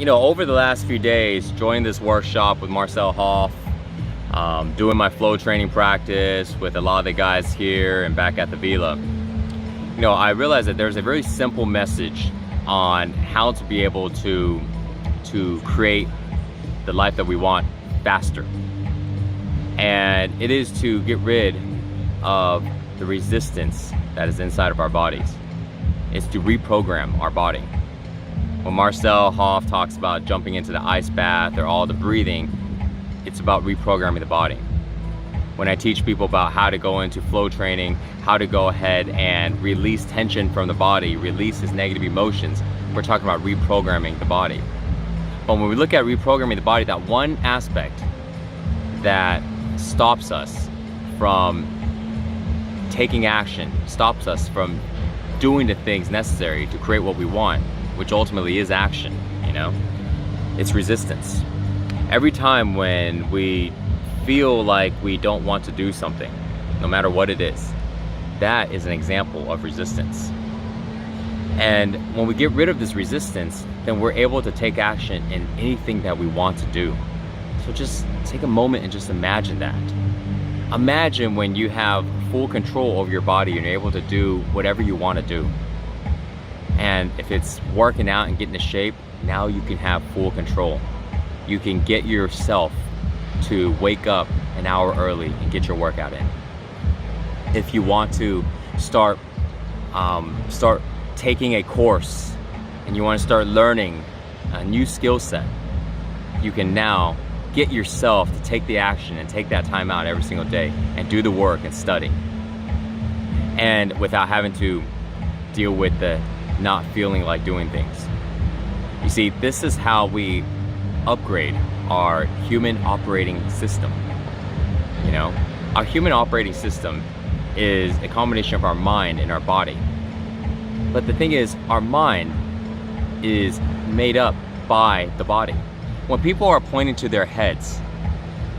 over the last few days, joining this workshop with Marcel Hoff, doing my flow training practice with a lot of the guys here and back at the Villa, I realized that there's a very simple message on how to be able to create the life that we want faster. And it is to get rid of the resistance that is inside of our bodies. It's to reprogram our body. When Marcel Hoff talks about jumping into the ice bath or all the breathing, it's about reprogramming the body. When I teach people about how to go into flow training, how to go ahead and release tension from the body, release its negative emotions, we're talking about reprogramming the body. But when we look at reprogramming the body, that one aspect that stops us from taking action, stops us from doing the things necessary to create what we want, which ultimately is action, it's resistance. Every time when we feel like we don't want to do something, no matter what it is, that is an example of resistance. And when we get rid of this resistance, then we're able to take action in anything that we want to do. So just take a moment and just imagine that. Imagine when you have full control over your body and you're able to do whatever you want to do. And if it's working out and getting into shape, now you can have full control. You can get yourself to wake up an hour early and get your workout in. If you want to start taking a course and you want to start learning a new skill set, you can now get yourself to take the action and take that time out every single day and do the work and study. And without having to deal with the not feeling like doing things. You see, this is how we upgrade our human operating system. Our human operating system is a combination of our mind and our body. But the thing is, our mind is made up by the body. When people are pointing to their heads,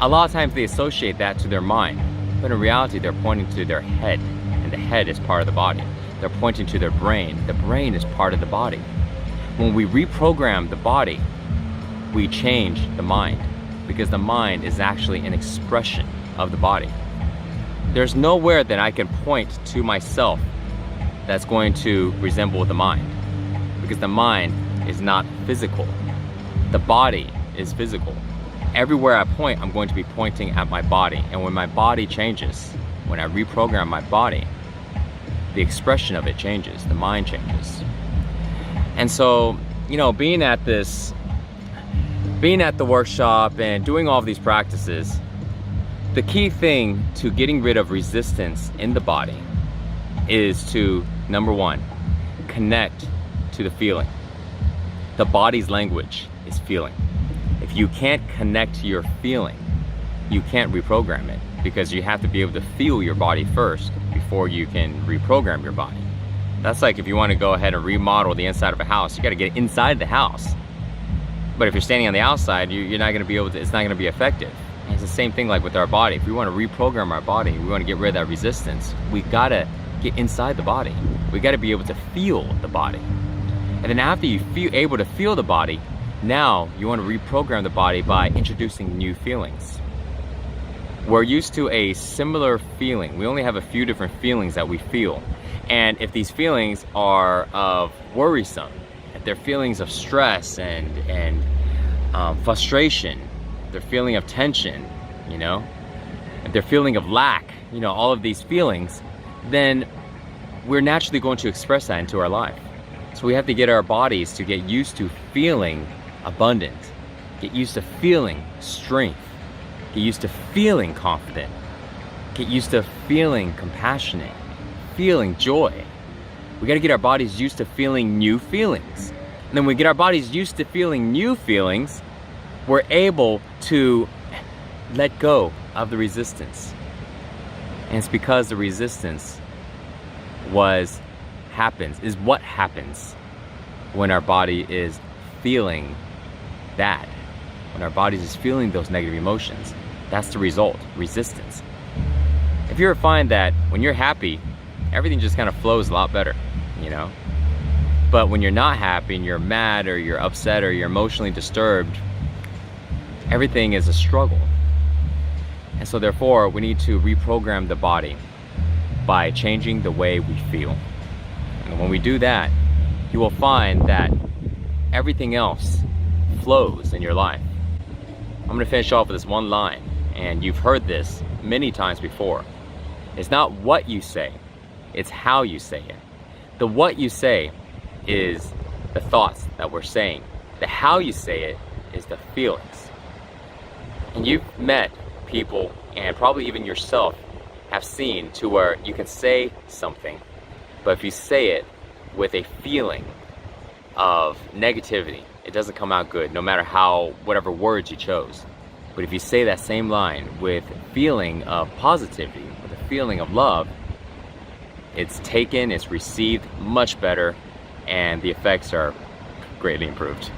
a lot of times they associate that to their mind, but in reality they're pointing to their head, and the head is part of the body. They're pointing to their brain. The brain is part of the body. When we reprogram the body, we change the mind, because the mind is actually an expression of the body. There's nowhere that I can point to myself that's going to resemble the mind, because the mind is not physical. The body is physical. Everywhere I point, I'm going to be pointing at my body. And when my body changes, when I reprogram my body, the expression of it changes, the mind changes. And so, being at the workshop and doing all of these practices, the key thing to getting rid of resistance in the body is to, number one, connect to the feeling. The body's language is feeling. If you can't connect to your feeling, you can't reprogram it, because you have to be able to feel your body first before you can reprogram your body. That's like if you want to go ahead and remodel the inside of a house, you got to get inside the house. But if you're standing on the outside, you're not going to be able to, it's not going to be effective. And it's the same thing like with our body. If we want to reprogram our body, we want to get rid of that resistance, we got to get inside the body. We got to be able to feel the body. And then after you feel able to feel the body, now you want to reprogram the body by introducing new feelings. We're used to a similar feeling. We only have a few different feelings that we feel. And if these feelings are of worrisome, if they're feelings of stress and frustration, if they're feeling of tension, if they're feeling of lack, all of these feelings, then we're naturally going to express that into our life. So we have to get our bodies to get used to feeling abundant, get used to feeling strength, get used to feeling confident, get used to feeling compassionate, feeling joy. We got to get our bodies used to feeling new feelings. And then when we get our bodies used to feeling new feelings, we're able to let go of the resistance. And it's because the resistance is what happens when our body is feeling bad, when our body is feeling those negative emotions. That's the result, resistance. If you ever find that when you're happy, everything just kind of flows a lot better, But when you're not happy and you're mad or you're upset or you're emotionally disturbed, everything is a struggle. And so therefore, we need to reprogram the body by changing the way we feel. And when we do that, you will find that everything else flows in your life. I'm gonna finish off with this one line, and you've heard this many times before. It's not what you say, it's how you say it. The what you say is the thoughts that we're saying. The how you say it is the feelings. And you've met people, and probably even yourself have seen to where you can say something, but if you say it with a feeling of negativity, it doesn't come out good, no matter whatever words you chose. But if you say that same line with a feeling of positivity, with a feeling of love, it's taken, it's received much better, and the effects are greatly improved.